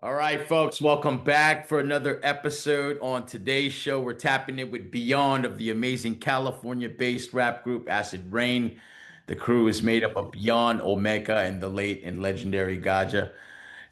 All right, folks, welcome back for another episode. On today's show, we're tapping it with BeOND of the amazing California-based rap group Acid Rain. The crew is made up of BeOND, Olmeca, and the late and legendary Gajah.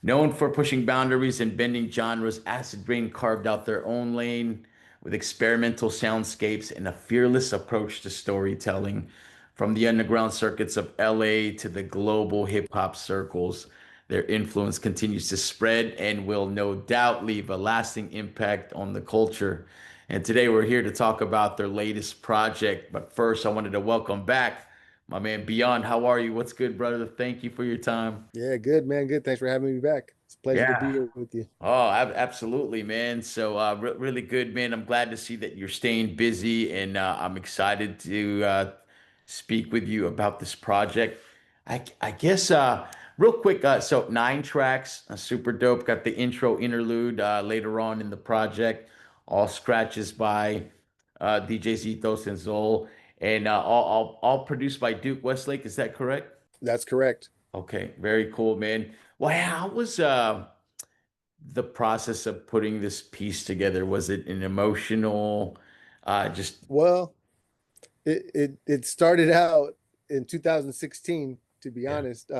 Known for pushing boundaries and bending genres, Acid Rain carved out their own lane with experimental soundscapes and a fearless approach to storytelling. From the underground circuits of LA to the global hip hop circles, their influence continues to spread and will no doubt leave a lasting impact on the culture. And today we're here to talk about their latest project. But first, I wanted to welcome back my man BeOND. How are you? What's good, brother? Thank you for your time. Yeah, good, man. Good. Thanks for having me back. It's a pleasure to be Yeah. here with you. Oh, absolutely, man. So, really good, man. I'm glad to see that you're staying busy, and I'm excited to speak with you about this project. I guess, real quick. So, 9 tracks, super dope. Got the intro interlude later on in the project. All scratches by DJ Zitos and Zol, and all produced by Duke Westlake. Is that correct? That's correct. Okay, very cool, man. Well, how was the process of putting this piece together? Was it an emotional, just Well, it started out in 2016, to be yeah, honest.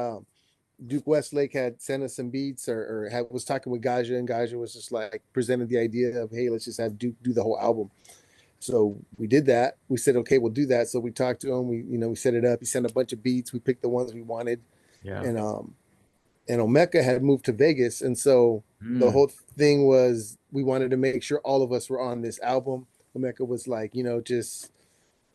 Duke Westlake had sent us some beats was talking with Gajah, and Gajah was just like presented the idea of, hey, let's just have Duke do the whole album. So we did that. We said, okay, we'll do that. So we talked to him. We set it up. He sent a bunch of beats. We picked the ones we wanted. yeah, And Olmeca had moved to Vegas, and so the mm, whole thing was we wanted to make sure all of us were on this album. Omeka was like, just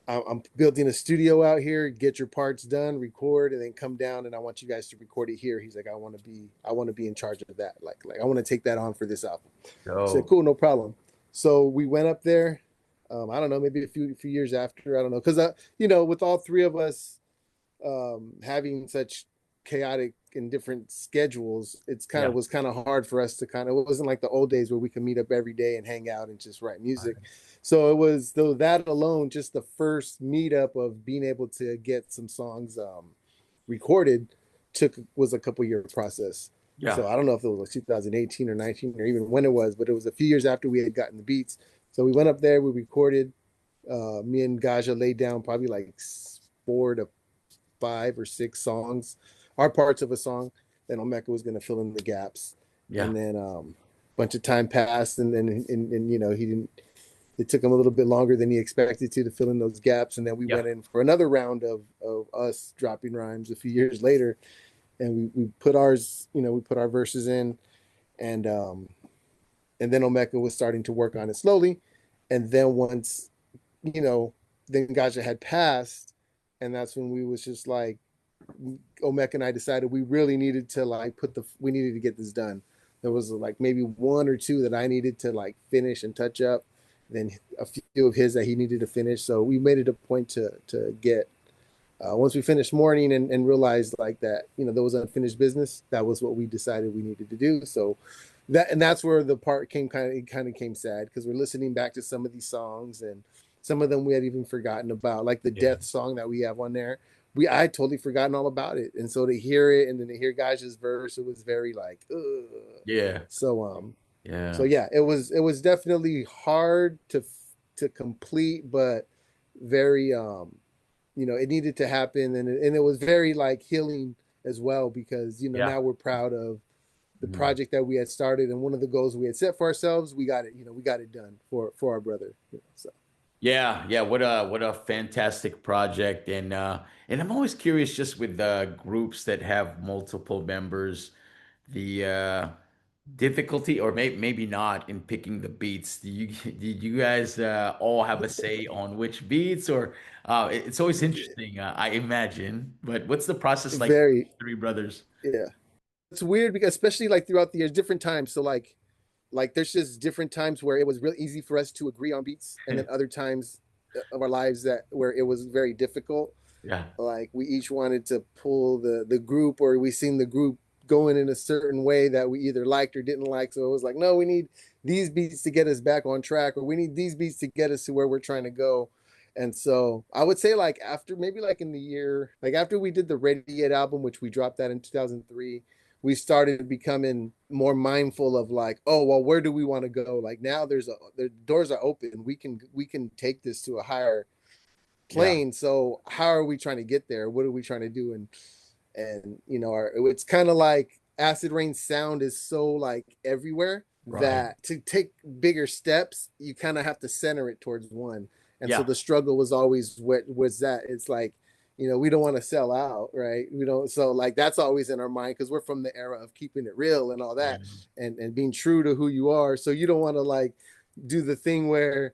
I'm building a studio out here. Get your parts done, record, and then come down. And I want you guys to record it here. He's like, I want to be in charge of that. Like I want to take that on for this album. I said, so cool, no problem. So we went up there. I don't know, maybe a few years after. I don't know, because with all three of us having such chaotic and different schedules, it's kind of yeah, was kind of hard for us to it wasn't like the old days where we could meet up every day and hang out and just write music. right, So it was though that alone, just the first meetup of being able to get some songs recorded was a couple year process. yeah, So I don't know if it was like 2018 or 19 or even when it was, but it was a few years after we had gotten the beats. So we went up there, we recorded. Me and Gajah laid down probably like 4 to 5 or 6 songs, our parts of a song. Then Omeka was going to fill in the gaps, yeah, and then a bunch of time passed, and then and he didn't. It took him a little bit longer than he expected to fill in those gaps, and then we yeah, went in for another round of us dropping rhymes a few years later, and we put ours, we put our verses in, and um, and then Omeka was starting to work on it slowly, and then once you know, then Gajah had passed, and that's when we was just like Olmeca and I decided we really needed to like we needed to get this done. There was like maybe one or two that I needed to like finish and touch up, then a few of his that he needed to finish. So we made it a point to get once we finished mourning and realized like that there was unfinished business. That was what we decided we needed to do. So that's where the part kind of came sad because we're listening back to some of these songs and some of them we had even forgotten about, like the yeah, death song that we have on there. I totally forgotten all about it, and so to hear it and then to hear Gajah's verse, it was very like, ugh. yeah, So so yeah, yeah, it was definitely hard to complete, but very it needed to happen, and it was very like healing as well because yeah. now we're proud of the Mm. project that we had started, and one of the goals we had set for ourselves, we got it. We got it done for our brother. So Yeah, yeah, what a fantastic project. And I'm always curious just with groups that have multiple members, the difficulty or maybe not in picking the beats. Did you guys all have a say on which beats or it's always interesting, I imagine. But what's the process like for very, you three brothers? yeah. It's weird because especially like throughout the years, different times. So like there's just different times where it was real easy for us to agree on beats, and then other times of our lives that where it was very difficult. Yeah. Like we each wanted to pull the group, or we seen the group going in a certain way that we either liked or didn't like. So it was like, no, we need these beats to get us back on track, or we need these beats to get us to where we're trying to go. And so I would say like after maybe like in the year, like after we did the Ready Yet album, which we dropped that in 2003, we started becoming more mindful of like, oh well, where do we want to go? Like now the doors are open. We can take this to a higher Yeah. plane. So how are we trying to get there? What are we trying to do? And it's kind of like Acid Rain sound is so like everywhere Right. that to take bigger steps, you kind of have to center it towards one. And so Yeah. the struggle was always what was that. It's like, we don't want to sell out, right? We don't. So like that's always in our mind because we're from the era of keeping it real and all Yeah. that, and being true to who you are. So you don't want to like do the thing where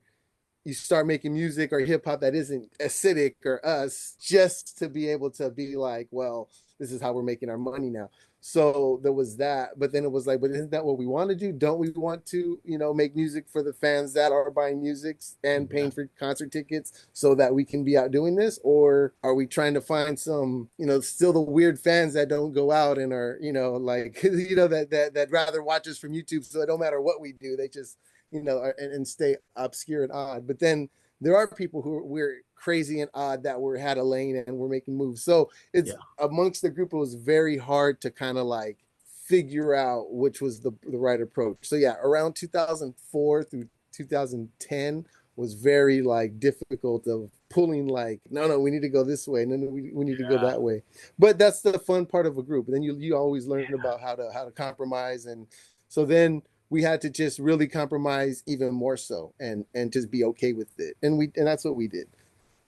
you start making music or hip hop that isn't acidic or us just to be able to be like, well, this is how we're making our money now. So there was that, but then it was like, but isn't that what we want to do? Don't we want to, make music for the fans that are buying music and Yeah. paying for concert tickets so that we can be out doing this? Or are we trying to find some, still the weird fans that don't go out and are, like, that rather watch us from YouTube. So it don't matter what we do, they just, and stay obscure and odd. But then there are people who we're crazy and odd that had a lane and we're making moves. So it's Yeah. amongst the group, it was very hard to kind of like figure out which was the right approach. So yeah, around 2004 through 2010 was very like difficult of pulling like, no, we need to go this way, and then we need to go Yeah. that way. But that's the fun part of a group. And then you always learn about how to compromise. And so then we had to just really compromise even more so and just be okay with it. And that's what we did.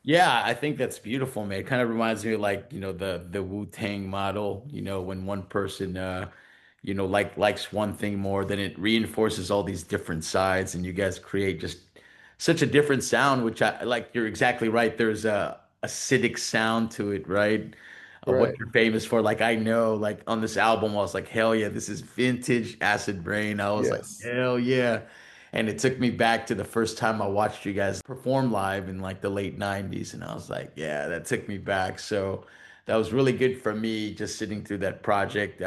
Yeah, I think that's beautiful, man. It kind of reminds me of like, the Wu-Tang model, when one person likes one thing more, then it reinforces all these different sides and you guys create just such a different sound, which I like you're exactly right. There's a acidic sound to it, right? Of what Right. you're famous for. Like I know, like on this album, I was like, hell yeah, this is vintage Acid Rain. I was like, Yes. hell yeah. And it took me back to the first time I watched you guys perform live in like the late 90s. And I was like, yeah, that took me back. So that was really good for me just sitting through that project,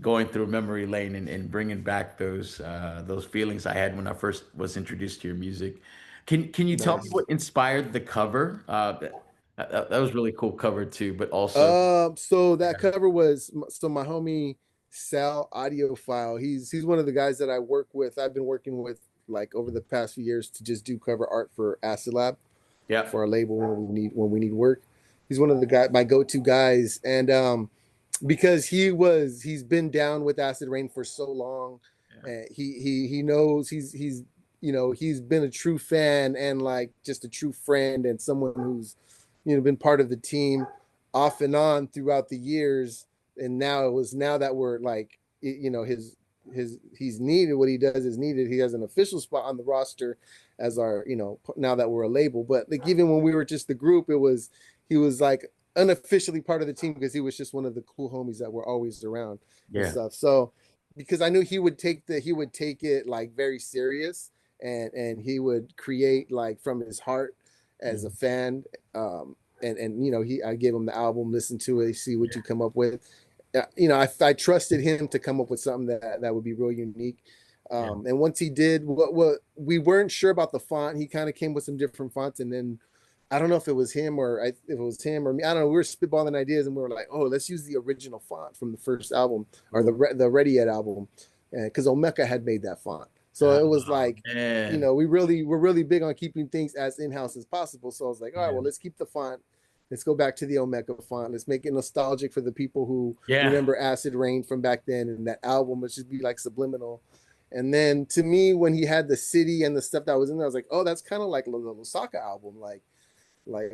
going through memory lane and bringing back those feelings I had when I first was introduced to your music. Can you tell me Nice. what inspired the cover? That was really cool cover too, but also, So that cover was so my homie Sal Audiophile. He's one of the guys that I work with. I've been working with like over the past few years to just do cover art for Acid Lab yeah, for our label when we need work. He's one of the my go-to guys, and because he's been down with Acid Rain for so long, yeah, and he knows he's been a true fan and like just a true friend and someone who's been part of the team off and on throughout the years. And now that we're like his he's needed, what he does is needed. He has an official spot on the roster as our now that we're a label. But like even when we were just the group, he was like unofficially part of the team because he was just one of the cool homies that were always around and yeah, stuff. So because I knew he would take it like very serious, and he would create like from his heart as a yeah, fan. And I gave him the album, listen to it, see what yeah, you come up with. I trusted him to come up with something that would be real unique. yeah, And once he did, what we weren't sure about the font. He kind of came with some different fonts, and then I don't know if it was him if it was him or me. I don't know. We were spitballing ideas, and we were like, "Oh, let's use the original font from the first album or cool. the Ready Yet album," because Olmeca had made that font. So Oh, it was like, man. we're really big on keeping things as in house as possible. So I was like, "All right, well, Yeah. let's keep the font. Let's go back to the Olmeca font. Let's make it nostalgic for the people who Yeah. remember Acid Rain from back then and that album. Let's just be like subliminal." And then to me, when he had the city and the stuff that was in there, I was like, "Oh, that's kind of like the Lusaka album, like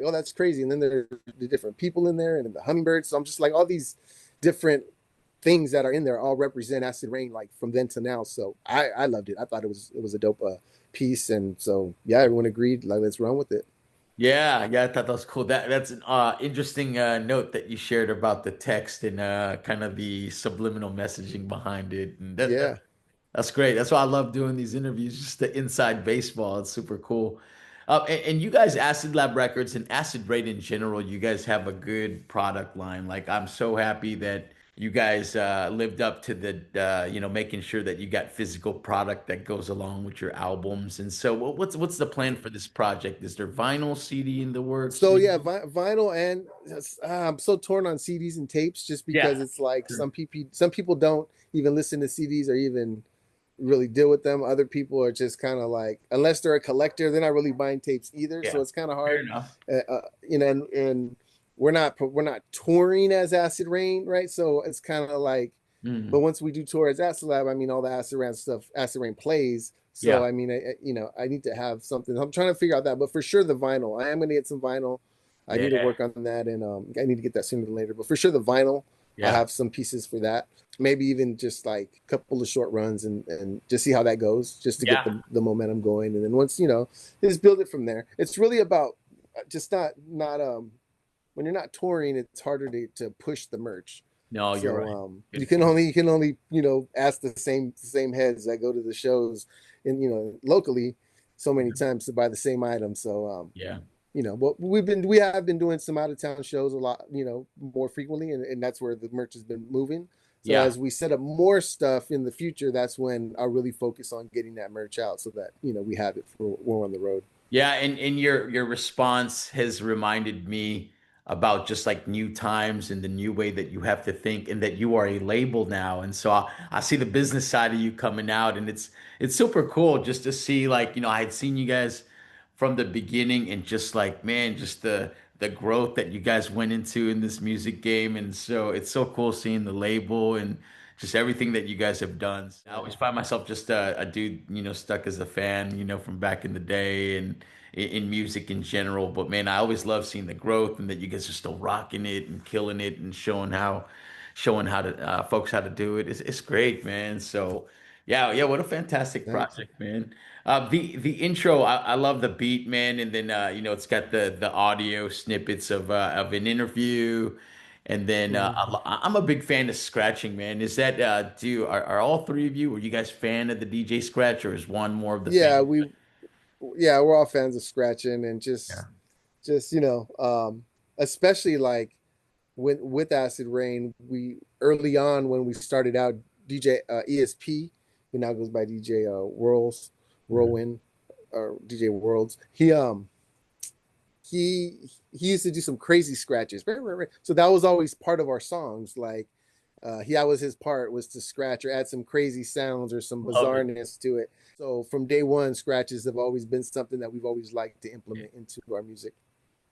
oh that's crazy." And then there's the different people in there and the hummingbirds. So I'm just like all these different things that are in there all represent Acid Rain like from then to now. So I loved it. I thought it was a dope piece. And so yeah, everyone agreed like let's run with it. Yeah, yeah, I thought that was cool. That's an interesting note that you shared about the text and kind of the subliminal messaging behind it. And Yeah. that's great. That's why I love doing these interviews, just the inside baseball. It's super cool. And you guys, Acid Lab Records and Acid Rain in general, you guys have a good product line. Like I'm so happy that you guys lived up to the making sure that you got physical product that goes along with your albums. And so, what's the plan for this project? Is there vinyl CD in the works? So yeah, vinyl, and I'm so torn on CDs and tapes just because Yeah. it's like Sure. some people don't even listen to CDs or even really deal with them. Other people are just kind of like, unless they're a collector, they're not really buying tapes either. So Yeah. it's kind of Fair hard, enough. and we're not touring as Acid Rain, right? So it's kind of like, but Mm. once we do tour as Acid Lab, I mean, all the Acid Rain plays. So Yeah. I mean, I need to have something. I'm trying to figure out that, but for sure the vinyl. I am going to get some vinyl. I need to Yeah. work on that, and I need to get that sooner than later. But for sure the vinyl, I'll Yeah. have some pieces for that. Maybe even just like a couple of short runs, and just see how that goes, just to get Yeah. the momentum going. And then once just build it from there. It's really about just not when you're not touring, it's harder to push the merch. No, you're So right. you Good can point. only ask the same heads that go to the shows and locally so many times to buy the same item. So Yeah. but we have been doing some out of town shows a lot, more frequently, and that's where the merch has been moving. So Yeah. as we set up more stuff in the future, that's when I'll really focus on getting that merch out so that we have it for when we're on the road. Yeah, and your response has reminded me about just like new times and the new way that you have to think, and that you are a label now. And so I see the business side of you coming out, and it's super cool just to see, like, I had seen you guys from the beginning, and just like, man, just the growth that you guys went into in this music game. And so it's so cool seeing the label and just everything that you guys have done. I always Yeah, find myself just a dude, stuck as a fan, from back in the day, and in music in general. But man, I always love seeing the growth, and that you guys are still rocking it and killing it, and showing how to folks how to do it. It's great, man. So yeah, yeah, what a fantastic thanks. project, man. The intro, I love the beat, man, and then it's got the audio snippets of an interview, and then Mhm. I'm a big fan of scratching, man. Is that are all three of you? Were you guys fan of the DJ scratch, or is one more of the Yeah, fan? we're all fans of scratching, and Yeah. just especially like when with Acid Rain, we early on when we started out, DJ ESP, who now goes by DJ Mhm. Whirlwind, or DJ Worlds. He used to do some crazy scratches. So that was always part of our songs. Like that was his part, was to scratch or add some crazy sounds or some Love it. bizarreness to it. So from day one, scratches have always been something that we've always liked to implement into our music.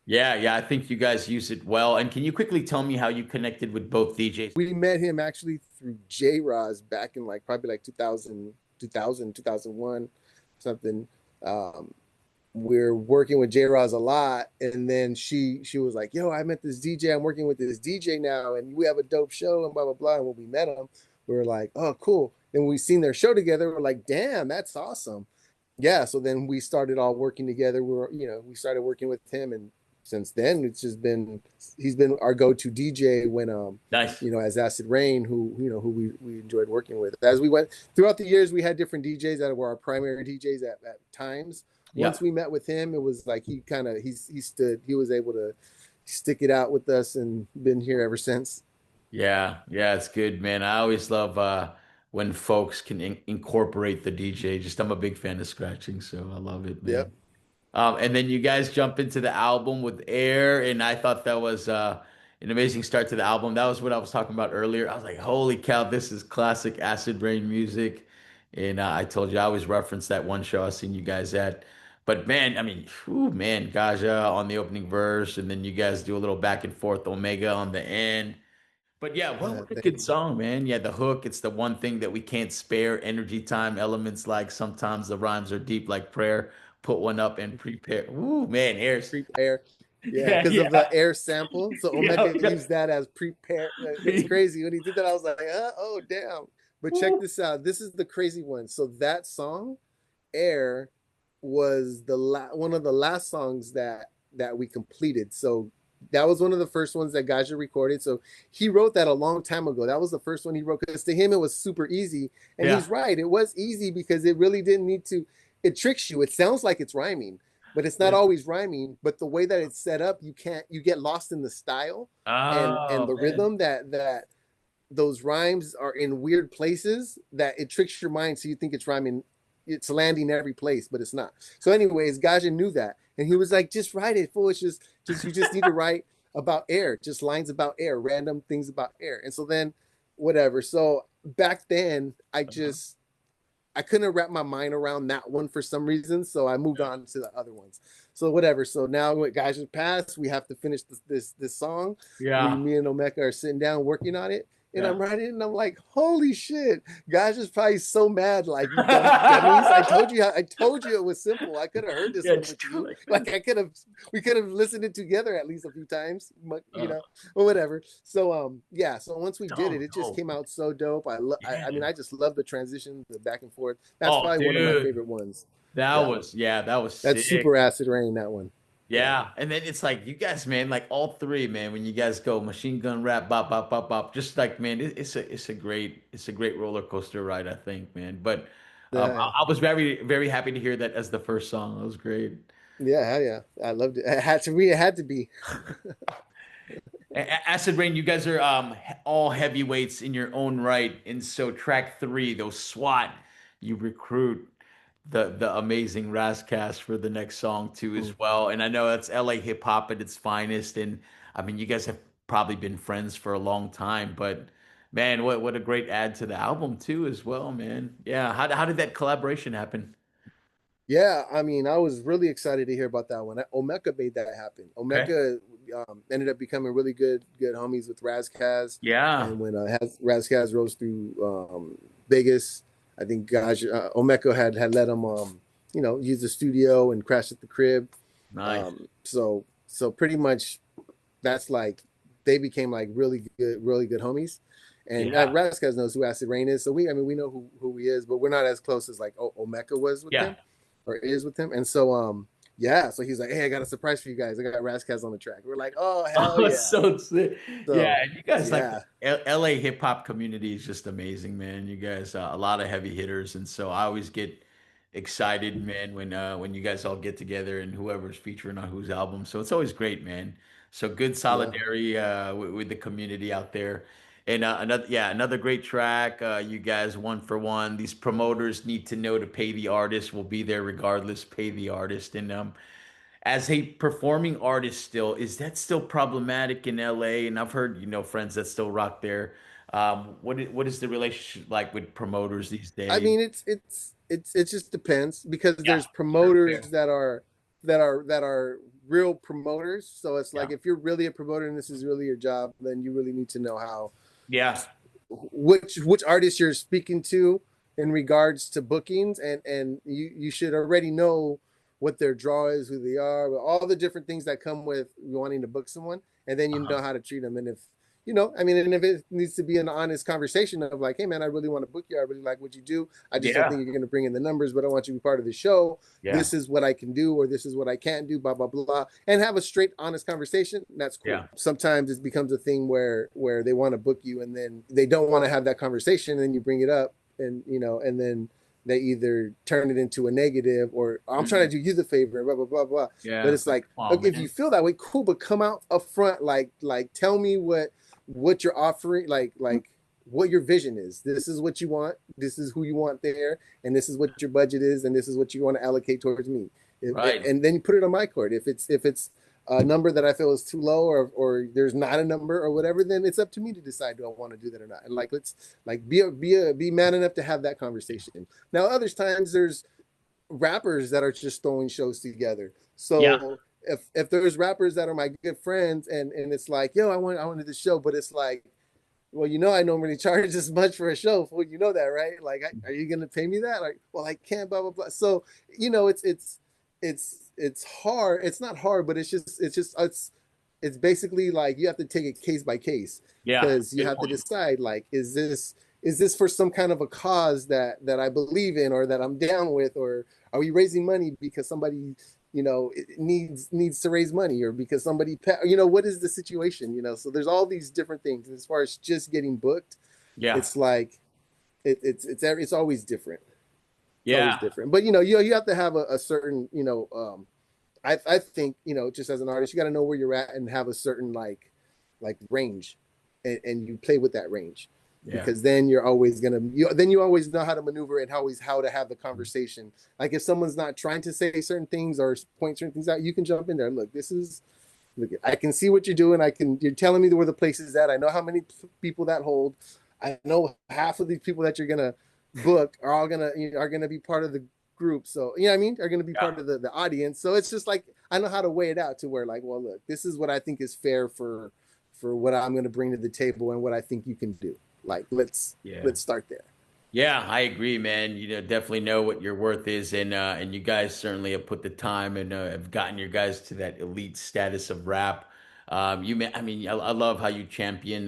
Yeah, yeah, I think you guys use it well. And can you quickly tell me how you connected with both DJs? We met him actually through J Roz back in like probably like 2001, something. Um, we're working with J Roz a lot, and then she was like, "Yo, I met this DJ. I'm working with this DJ now, and we have a dope show." And blah blah blah. And when we met him, we were like, "Oh, cool." And we seen their show together. We're like, "Damn, that's awesome." Yeah. So then we started all working together. We started working with him, and since then it's just been he's been our go-to DJ when Nice. as Acid Rain, who we enjoyed working with. As we went throughout the years, we had different DJs that were our primary DJs at times. Yeah. Once we met with him, it was like he was able to stick it out with us and been here ever since. Yeah. Yeah, it's good, man. I always love when folks can incorporate the DJ. Just I'm a big fan of scratching, so I love it, man. Yep. And then you guys jump into the album with Air, and I thought that was an amazing start to the album. That was what I was talking about earlier. I was like, holy cow, this is classic Acid Rain music. And I told you I always reference that one show I seen you guys at. But man, I mean, whew, man, Gajah on the opening verse, and then you guys do a little back and forth Omega on the end. But yeah, what a good Thank you. song, man. Yeah, the hook, it's the one thing that we can't spare. Energy time elements, like sometimes the rhymes are deep like prayer. Put one up and prepare. Ooh, man, airs. Prepare. Yeah, Yeah, because of the yeah. air sample. So Yeah, Omega yeah. used that as prepare. It's crazy. When he did that, I was like, oh, damn. But check Woo. this out. This is the crazy one. So that song, Air, was one of the last songs that we completed. So that was one of the first ones that Gajah recorded. So he wrote that a long time ago. That was the first one he wrote, because to him it was super easy. And Yeah. he's right. It was easy because it really didn't need to. It tricks you. It sounds like it's rhyming, but it's not Yeah. always rhyming. But the way that it's set up, you get lost in the style and Oh, the man. rhythm those rhymes are in weird places that it tricks your mind, so you think it's rhyming, it's landing every place, but it's not. So, anyways, Gajah knew that, and he was like, "Just write it, fool. It's just you just need to write about air, just lines about air, random things about air." And so then, whatever. So back then, I couldn't wrap my mind around that one for some reason, so I moved on to the other ones. So whatever. So now, what guys have passed, we have to finish this song. Yeah. Me and Olmeca are sitting down working on it, and Yeah. I'm writing, and I'm like, holy shit, guys is probably so mad, like, you dumb dummies. I told you it was simple. I could have heard this Yeah, one just with go you. like Like, this. we could have listened it together at least a few times, Uh, or whatever. So yeah, so once we did it, dope, it just dope. came out so dope. I mean, Yeah. I just love the transition, the back and forth. That's Oh, probably one of my dude. favorite ones. That Yeah, was, yeah, that was that's sick. super acid rain. That one. Yeah, Yeah. And then it's like you guys, man, like all three, man, when you guys go machine gun rap, bop, bop, bop, bop, just like, man, it's a great roller coaster ride, I think, man. But yeah, I was very, very happy to hear that as the first song. That was great. yeah, hell yeah. I loved it. It had to be. It had to be. Acid Rain, you guys are all heavyweights in your own right, and so track three, those SWAT, you recruit the amazing Razcast for the next song too Mm. as well. And I know that's LA hip hop at its finest, and I mean you guys have probably been friends for a long time, but man, what a great add to the album too as well, man. Yeah, how did that collaboration happen? Yeah, I mean, I was really excited to hear about that one. Omeka made that happen. Okay. Omeka ended up becoming really good homies with Razkaz, Yeah. and when Razkaz rose through Vegas, I think Omeka had let him use the studio and crash at the crib. Nice. So pretty much that's like they became like really good homies. And Yeah. Razkaz knows who Acid Rain is, so we know who he is, but we're not as close as like Omeka was with Yeah. him or is with him. And so yeah, so he's like, hey, I got a surprise for you guys. I got Razkaz on the track. We're like, oh hell Oh, yeah. so sick. Yeah, So and you guys like yeah, the LA hip hop community is just amazing, man. You guys a lot of heavy hitters, and so I always get excited, man, when you guys all get together and whoever's featuring on whose album. So it's always great, man. So good yeah. solidarity with the community out there. And another great track. You guys one for one. These promoters need to know to pay the artist. Will be there regardless. Pay the artist, and as a performing artist still, is that still problematic in LA? And I've heard, friends that still rock there. What is the relationship like with promoters these I days? mean, it just depends because Yeah, there's sure, promoters fair. that are real promoters. So it's Yeah. like if you're really a promoter and this is really your job, then you really need to know how Yeah. which artists you're speaking to in regards to bookings, and you should already know what their draw is, who they are, all the different things that come with wanting to book someone, and then you Uh-huh. know how to treat them. And if I mean, and if it needs to be an honest conversation of like, hey man, I really want to book you, I really like what you do, I just don't Yeah. think you're going to bring in the numbers, but I want you to be part of the show. Yeah. This is what I can do, or this is what I can't do, blah blah blah, and have a straight honest conversation. That's cool. Yeah. Sometimes it becomes a thing where they want to book you and then they don't want to have that conversation, and then you bring it up, and and then they either turn it into a negative, or I'm trying Mhm. to do you the favor, blah blah blah blah. But Yeah. it's Like, like, come on, okay, if you man. feel that way, cool, but come out up front, like tell me what you're offering, like what your vision is. This is what you want, this is who you want there, and this is what your budget is, and this is what you want to allocate towards me. Right. And then you put it on my court. If it's a number that I feel is too low, or there's not a number or whatever, then it's up to me to decide, do I want to do that or not. And like, let's like be man enough to have that conversation. Now other times there's rappers that are just throwing shows together. Yeah. So if there's rappers that are my good friends, and it's like, yo, I wanted this show, but it's like, well, I normally charge this much for a show. Well, you know that, right? Like, are you gonna pay me that? Like, well, I can't. Blah blah blah. So it's hard. It's not hard, but it's basically like you have to take it case by case, Yeah. because you Good have to point. decide, like, is this for some kind of a cause that I believe in or that I'm down with, or are we raising money because somebody needs to raise money, or because somebody what is the situation, so there's all these different things. And as far as just getting booked, Yeah. it's like it's always different. It's always Yeah. different, but you have to have a certain I think just as an artist, you got to know where you're at and have a certain like range, and you play with that range. Yeah. because then you're always gonna then you always know how to maneuver and always how to have the conversation. Like if someone's not trying to say certain things or point certain things out, you can jump in there. Look, this is look, I can see what you're doing. You're telling me where the place is at. I know how many people that hold. I know half of these people that you're gonna book are all gonna are gonna be part of the group. So you know what I mean? Are gonna be Yeah. part of the audience. So it's just like I know how to weigh it out to where like, well, look, this is what I think is fair for what I'm gonna bring to the table and what I think you can do. Like Yeah. let's start there. Yeah, I agree, man. You know, definitely know what your worth is, and you guys certainly have put the time and have gotten your guys to that elite status of rap. I mean, I love how you champion,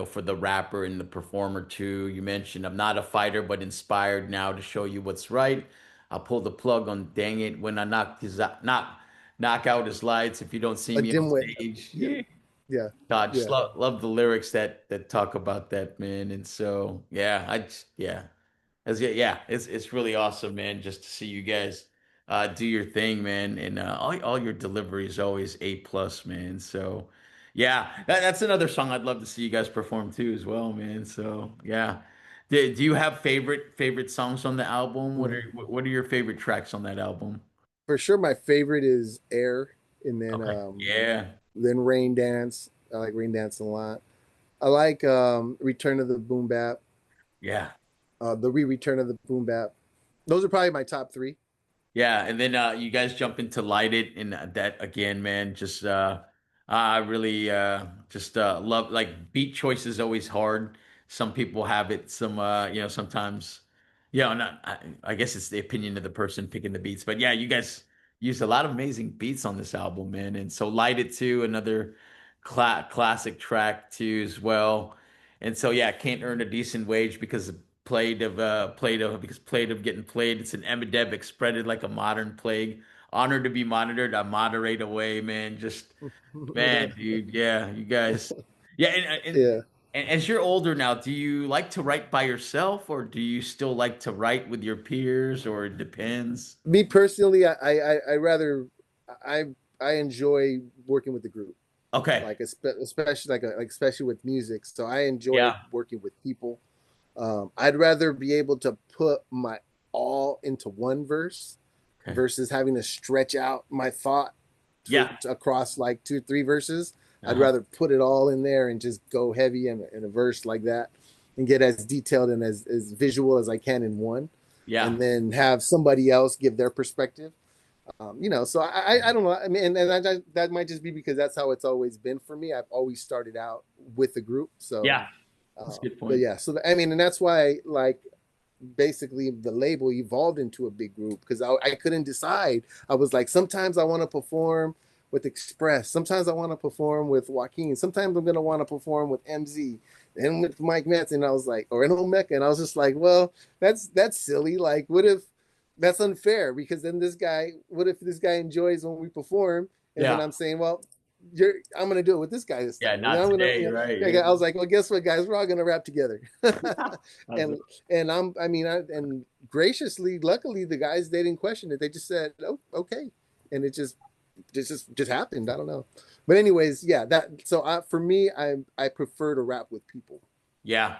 for the rapper and the performer too. You mentioned I'm not a fighter, but inspired now to show you what's right. I'll pull the plug on dang it when I knock out his lights if you don't see A me on dimwit. stage. Yeah, Yeah. yeah, God, just yeah. love the lyrics that talk about that, man. And so, yeah, yeah, it's really awesome, man, just to see you guys do your thing, man. And all your delivery is always A plus, man. So, yeah, that's another song I'd love to see you guys perform too, as well, man. So, yeah. Do you have favorite songs on the album? Mm. What are your favorite tracks on that album? For sure, my favorite is Air, and Okay. Yeah. then Rain Dance. I like Rain Dance a lot. I like Return of the Boom Bap, Yeah. the re-return of the Boom Bap. Those are probably my top three. Yeah, and then you guys jump into Light It, and that again, man, just I really just love like beat choice is always hard. Some people have it, some sometimes not I guess it's the opinion of the person picking the beats. But yeah, you guys used a lot of amazing beats on this album, man. And so Light It too, another classic track too as well. And so yeah, can't earn a decent wage because played of getting played. It's an epidemic spreaded like a modern plague. Honored to be monitored. I moderate away, man. Just man, dude. Yeah, you guys. Yeah, Yeah. and as you're older now, do you like to write by yourself, or do you still like to write with your peers, or it depends? Me personally, I rather I I enjoy working with the group, Okay. like especially like especially with music. So I enjoy Yeah. working with people. I'd rather be able to put my all into one verse Okay. versus having to stretch out my thought Yeah. across like two, three verses. I'd Uh-huh. rather put it all in there and just go heavy in a verse like that and get as detailed and as visual as I can in one, Yeah. and then have somebody else give their perspective. So I don't know. I mean, and that might just be because that's how it's always been for me. I've always started out with the group. So, Yeah. That's a good but point. yeah, so I mean, and that's why like basically the label evolved into a big group because I couldn't decide. I was like, sometimes I want to perform with Express, sometimes I want to perform with Joaquin, sometimes I'm going to want to perform with MZ and with Mike Metz. And I was like, or in Olmeca. And I was just like, well, that's silly. Like, what if that's unfair? Because then what if this guy enjoys when we perform? And then Yeah. I'm saying, well, I'm gonna do it with this guy this Yeah. time, and then Not I'm gonna, today, right? yeah, I was like, well, guess what, guys, we're all gonna rap together, Yeah. and I mean, and graciously, luckily, the guys they didn't question it. They just said, "Oh, okay," and it just happened. I don't know, but anyways, yeah. For me, I prefer to rap with people. Yeah.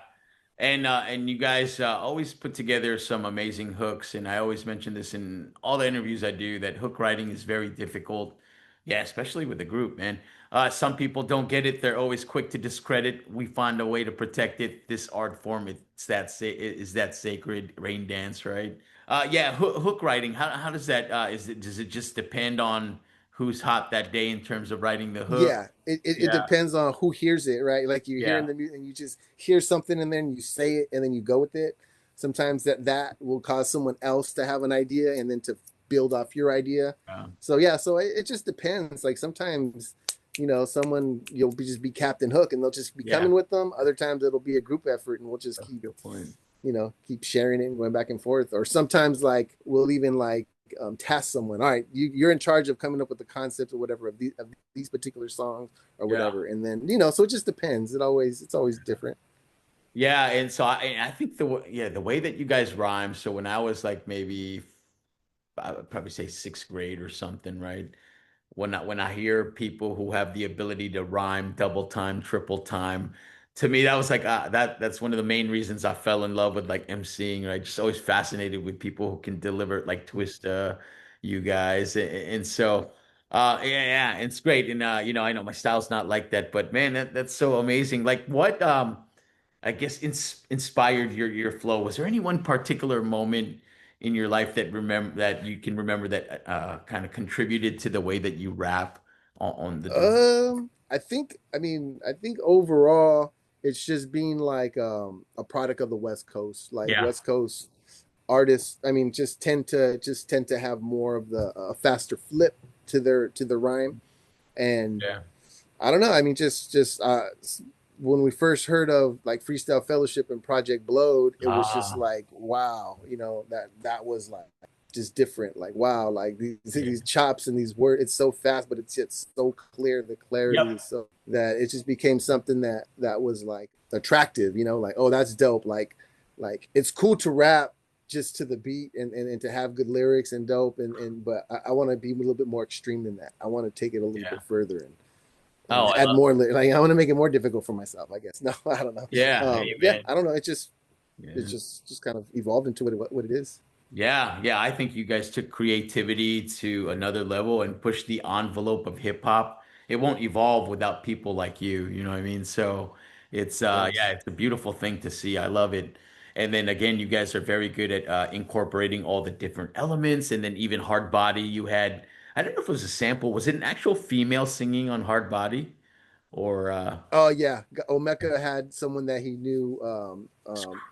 And you guys always put together some amazing hooks, and I always mention this in all the interviews I do that hook writing is very difficult. Yeah, especially with the group, man. Some people don't get it. They're always quick to discredit. We find a way to protect it. This art form, is that sacred rain dance, right? Yeah, hook writing. How does that does it just depend on who's hot that day in terms of writing the hook? Yeah, it Yeah, depends on who hears it, right? Like you're hearing yeah, the music and you just hear something and then you say it and then you go with it. Sometimes that will cause someone else to have an idea and then to build off your idea. yeah. So yeah, so it just depends. Like sometimes, someone just be Captain Hook and they'll just be Yeah. coming with them. Other times it'll be a group effort and we'll just That's a good point. keep sharing it and going back and forth. Or sometimes like we'll even like task someone. All right, you're in charge of coming up with the concepts or whatever of these particular songs or Yeah. whatever. And then so it just depends. It's always different. Yeah, and so I think the way that you guys rhyme. So when I was like maybe I would probably say sixth grade or something, right? When I hear people who have the ability to rhyme double time, triple time, to me that was like that's one of the main reasons I fell in love with like emceeing. Right, just always fascinated with people who can deliver like Twista, you guys, and so yeah, it's great. And you know, I know my style's not like that, but man, that's so amazing. Like what I guess inspired your flow? Was there any one particular moment in your life that you can remember that kind of contributed to the way that you rap on the drum? I think overall it's just being like a product of the West Coast. Like Yeah, West Coast artists, I mean, just tend to have more of the faster flip to the rhyme. And yeah. I don't know. I mean, just when we first heard of like Freestyle Fellowship and Project Blowed, it was just Ah, like, wow, that was like just different. Like, wow, like yeah. these chops and these words, it's so fast, but it's so clear. The clarity Yep. is so that it just became something that was like attractive. Like, oh, that's dope. Like it's cool to rap just to the beat and to have good lyrics and dope and but I want to be a little bit more extreme than that. I want to take it a little Yeah. bit further and Oh, I add love. more. Like I want to make it more difficult for myself. I guess. No, I don't know. Yeah. Hey, Yeah, man. I don't know. It Yeah. just kind of evolved into what it is. Yeah, yeah, I think you guys took creativity to another level and pushed the envelope of hip hop. It won't evolve without people like you know what I mean? So it's yeah, Thanks. it's a beautiful thing to see. I love it. And then again, you guys are very good at incorporating all the different elements and then even Hard Body you had I don't know if it was a sample. Was it an actual female singing on Hard Body or Oh yeah, Olmeca had someone that he knew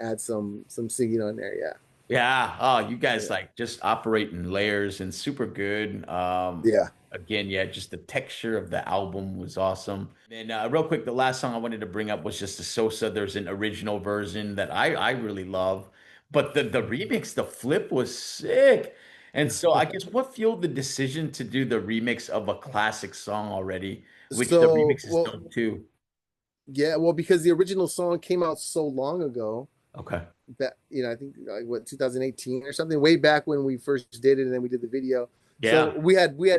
add some singing on there. Yeah, yeah. Oh, you guys yeah, like just operate in layers and super good. yeah. Again, yeah, just the texture of the album was awesome. And real quick, the last song I wanted to bring up was just the Sosa. There's an original version that I really love, but the remix, the flip was sick. And so I guess what fueled the decision to do the remix of a classic song already, which the So remix is well, dope too. yeah, well, because the original song came out so long ago Okay. that I think like what 2018 or something, way back when we first did it, and then we did the video. So Yeah. we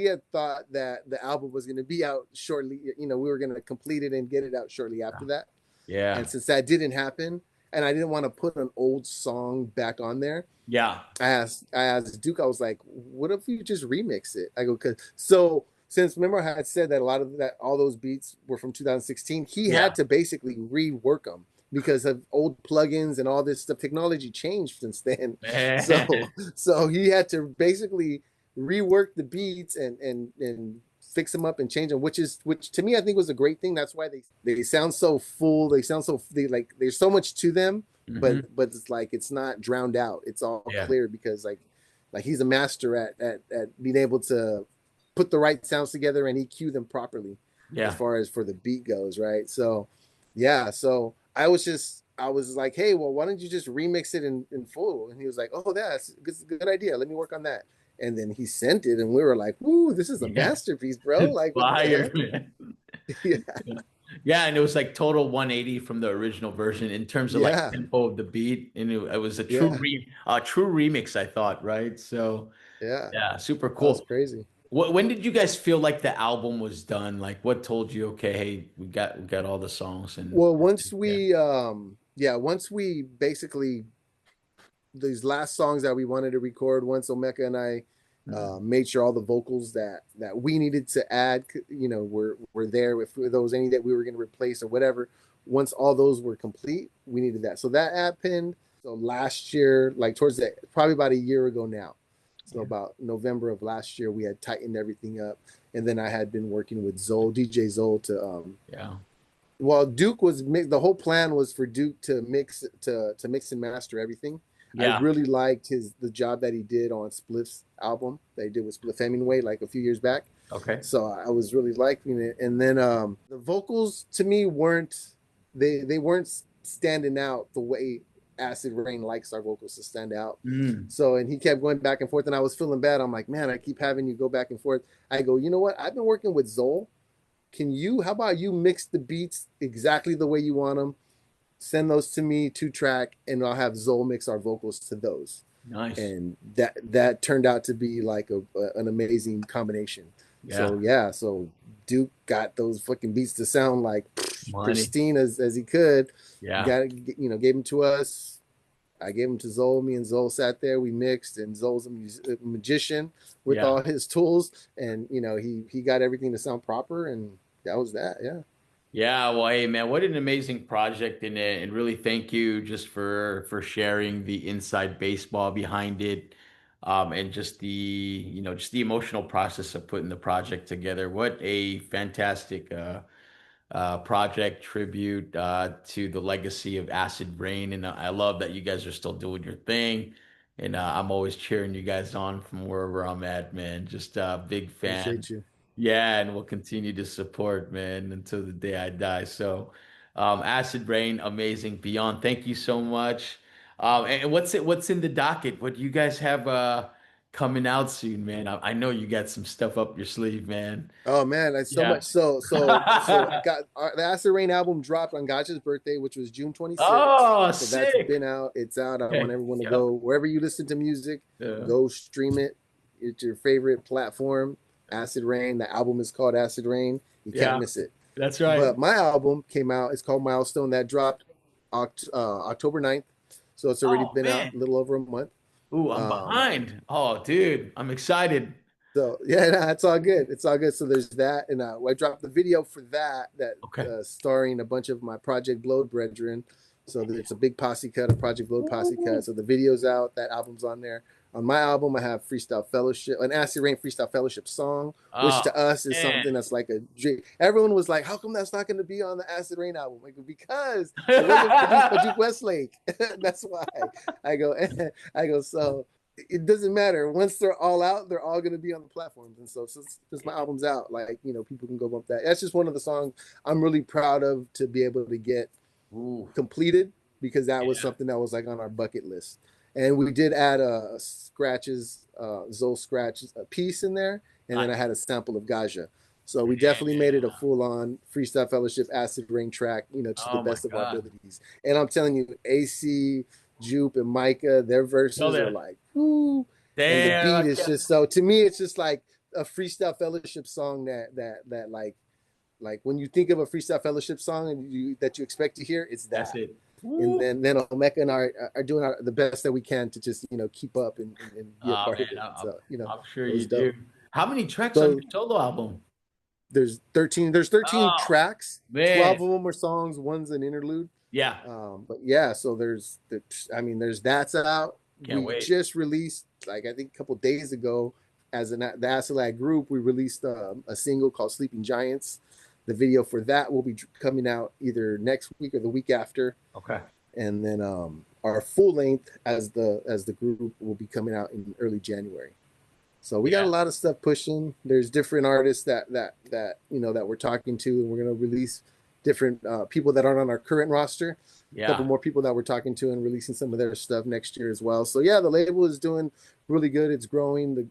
had thought that the album was going to be out shortly. We were going to complete it and get it out shortly after that. Yeah. And since that didn't happen, and I didn't want to put an old song back on there, Yeah. I asked Duke. I was like, "What if you just remix it?" I go, "Cause so since remember I had said that a lot of that all those beats were from 2016. He Yeah. had to basically rework them because of old plugins and all this stuff. Technology changed since then, so so he had to basically rework the beats and fix them up and change them, which to me I think was a great thing. That's why they sound so full. They sound so like there's so much to them, Hmm. but it's like it's not drowned out. It's all Yeah. clear because like he's a master at being able to put the right sounds together and EQ them properly as Yeah. far as for the beat goes, right? So yeah, so I was like, hey, well, why don't you just remix it in full? And he was like, oh, that's a good idea. Let me work on that. And then he sent it, and we were like, "Woo, this is a Yeah. masterpiece, bro! Like, what the Fire, heck?" man. Yeah, Yeah, and it was like total 180 from the original version in terms of like yeah, tempo of the beat, and it was a yeah, true remix, I thought, right? So yeah. yeah, super That was cool. crazy. When did you guys feel like the album was done? Like, what told you, okay, hey, we got all the songs, and Well, yeah, once we basically these last songs that we wanted to record, once Omeka and I mm, made sure all the vocals that we needed to add, were there. If there was any that we were going to replace or whatever, once all those were complete, we needed that. So that happened. So last year, like towards the probably about a year ago now. So yeah, about November of last year, we had tightened everything up, and then I had been working with DJ Zol to yeah, well, Duke was the whole plan was for Duke to mix and master everything. I yeah. really liked the job that he did on Spliff's album that he did with Spliff Hemingway like a few years back. Okay, So I was really liking it. And then the vocals to me they weren't standing out the way Acid Rain likes our vocals to stand out. mm, So and he kept going back and forth, and I was feeling bad. I'm like, man, I keep having you go back and forth. I go, you know what? I've been working with Zoll. How about you mix the beats exactly the way you want them? Send those to me 2 track, and I'll have Zoll mix our vocals to those. nice, And that turned out to be like an amazing combination. yeah. So yeah, so Duke got those fucking beats to sound like Money. pristine as he could. Yeah. Got gave them to us. I gave them to Zoe. Me and Zoe sat there. We mixed, and Zoe's a magician with Yeah. all his tools, and he got everything to sound proper, and that was that. Yeah, Yeah, well, hey man, what an amazing project in it, and really thank you just for sharing the inside baseball behind it, and just the just the emotional process of putting the project together. What a fantastic project tribute to the legacy of Acid Rain, and I love that you guys are still doing your thing, and I'm always cheering you guys on from wherever I'm at, man. Just a big fan. appreciate you. Yeah, and we'll continue to support, man, until the day I die. So, Acid Rain, amazing. Beyond, thank you so much. And what's in the docket? What do you guys have coming out soon, man? I know you got some stuff up your sleeve, man. Oh man, that's so Yeah. much. So got the Acid Rain album dropped on Gajah's birthday, which was June 26th. Oh, So that's sick. been out. It's out. I want Okay. everyone to Yep. go wherever you listen to music, Yeah. go stream it. It's your favorite platform. Acid Rain. The album is called Acid Rain. You can't Yeah. miss it. That's right. But my album came out. It's called Milestone. That dropped October 9th. So it's already Oh been out man. a little over a month. Ooh, I'm Um, behind. Oh, dude, I'm excited. So yeah, nah, it's all good. It's all good. So there's that, and I dropped the video for that Okay. starring a bunch of my Project Blowed brethren. So it's a big posse cut, a Project Blowed posse cut. Ooh. So the video's out. That album's on there. On my album, I have Freestyle Fellowship, an Acid Rain Freestyle Fellowship song, which Oh to us is man. something that's like a dream. Everyone was like, "How come that's not going to be on the Acid Rain album?" Like, because it wasn't produced by Duke Westlake. That's why. I go, I go. So it doesn't matter. Once they're all out, they're all going to be on the platforms. And so since my album's out, like, people can go bump that. That's just one of the songs I'm really proud of to be able to get Ooh. completed, because that was Yeah. something that was like on our bucket list. And we did add a scratches, Zoe scratch a piece in there. And then I had a sample of Gajah. So we definitely made it a full on Freestyle Fellowship Acid Rain track, to the Oh my best of our God. abilities. And I'm telling you, AC, Jupe, and Micah, their Go verses are there. like, woo. And the Damn. beat is just so, to me, it's just like a Freestyle Fellowship song that like when you think of a Freestyle Fellowship song and that you expect to hear, it's That's that. it. And Woo. then Olmeca and I are doing the best that we can to just keep up and be a Oh part man, of it. I'm, So I'm sure it you was do. dope. How many tracks on So your solo album? there's 13 Oh tracks. man. 12 of them are songs, one's an interlude. Yeah. But yeah, so there's that's out. Can't We wait. just released, like, I think a couple days ago, as the Asalad group, we released a single called Sleeping Giants. The video for that will be coming out either next week or the week after. Okay. And then our full length as the group will be coming out in early January. So we got a Yeah. lot of stuff pushing. There's different artists that we're talking to, and we're gonna release different people that aren't on our current roster. A couple Yeah. more people that we're talking to and releasing some of their stuff next year as well. So yeah, the label is doing really good. It's growing.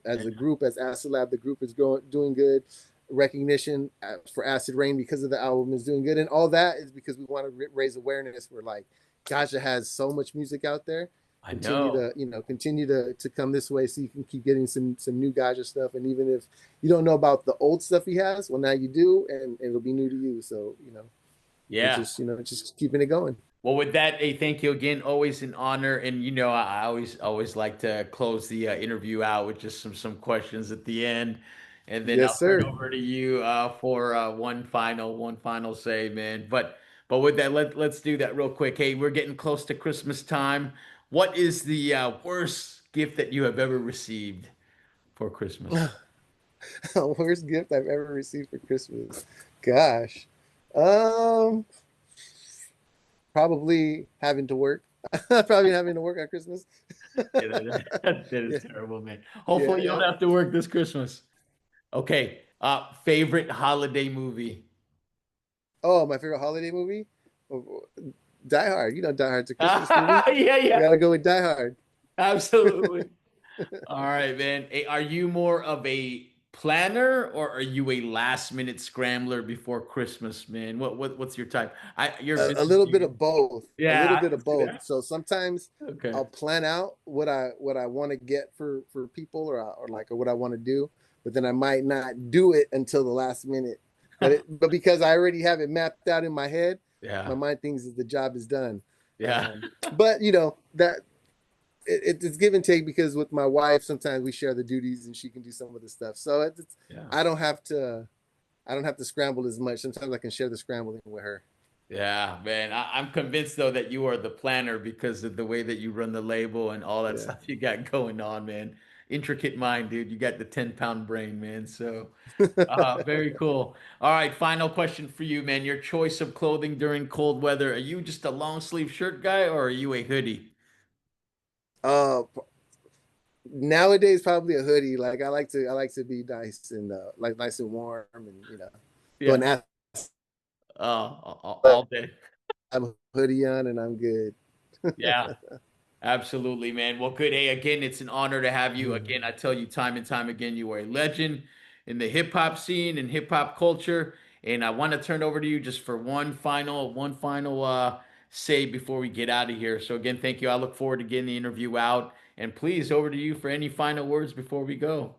As a group, as Acid Lab, the group is doing good. Recognition for Acid Rain because of the album is doing good, and all that is because we want to raise awareness. We're like, Gajah has so much music out there. I Continue know. to continue to come this way so you can keep getting some new Gajah stuff. And even if you don't know about the old stuff he has, well, now you do, and it'll be new to you. So we're Yeah. just just keeping it going. Well, with that, hey, thank you again. Always an honor, and I always like to close the interview out with just some questions at the end, and then Yes, I'll turn sir. over to you for one final say, man. But with that, let's do that real quick. Hey, we're getting close to Christmas time. What is the worst gift that you have ever received for Christmas? Worst gift I've ever received for Christmas. Gosh. Um, Probably having to work. Probably having to work on Christmas. Yeah, that is Yeah, terrible, man. yeah, Hopefully, you don't yeah. have to work this Christmas. Okay. Favorite holiday movie? Oh, my favorite holiday movie? Oh, Die Hard. Die Hard's a Christmas movie. Yeah, You yeah, gotta go with Die Hard. absolutely. All right, man. Hey, are you more of a planner or are you a last minute scrambler before Christmas, man? What's your type? You're a A business little bit dude. of both. A Yeah, little I bit can of see both. that. So sometimes Okay. I'll plan out what I want to get for people, or what I want to do. but then I might not do it until the last minute. But because I already have it mapped out in my head, my Yeah. mind thinks that the job is done. Yeah. But you know that it's give and take, because with my wife sometimes we share the duties and she can do some of the stuff. So Yeah. I don't have to I don't have to scramble as much. Sometimes I can share the scrambling with her. Yeah, man. I'm convinced though that you are the planner because of the way that you run the label and all that Yeah. stuff you got going on, man. Intricate mind, dude. You got the 10-pound brain, man. So, very cool. All right, final question for you, man. Your choice of clothing during cold weather. Are you just a long sleeve shirt guy or are you a hoodie? uh Nowadays probably a hoodie. Like I like to be nice and like nice and warm, and throw Yeah. an ass All day. hoodie on and I'm good. Yeah. Absolutely, man. Well, good. Hey, again, it's an honor to have you. Again, I tell you time and time again, you are a legend in the hip hop scene and hip hop culture. And I want to turn over to you just for one final say before we get out of here. So again, thank you. I look forward to getting the interview out. And please, over to you for any final words before we go.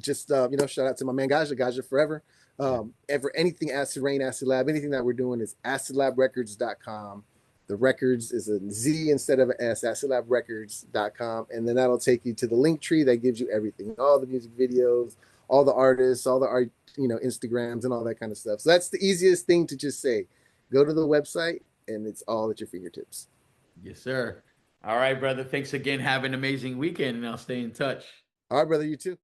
Just shout out to my man Gajah forever. Yeah. Ever anything Acid Rain, Acid Lab, anything that we're doing is acidlabrecords.com. The records is a Z instead of an S, acidlabrecords.com. And then that'll take you to the link tree that gives you everything, all the music videos, all the artists, all the art, Instagrams and all that kind of stuff. So that's the easiest thing to just say. Go to the website and it's all at your fingertips. Yes, sir. All right, brother. Thanks again. Have an amazing weekend, and I'll stay in touch. All right, brother, you too.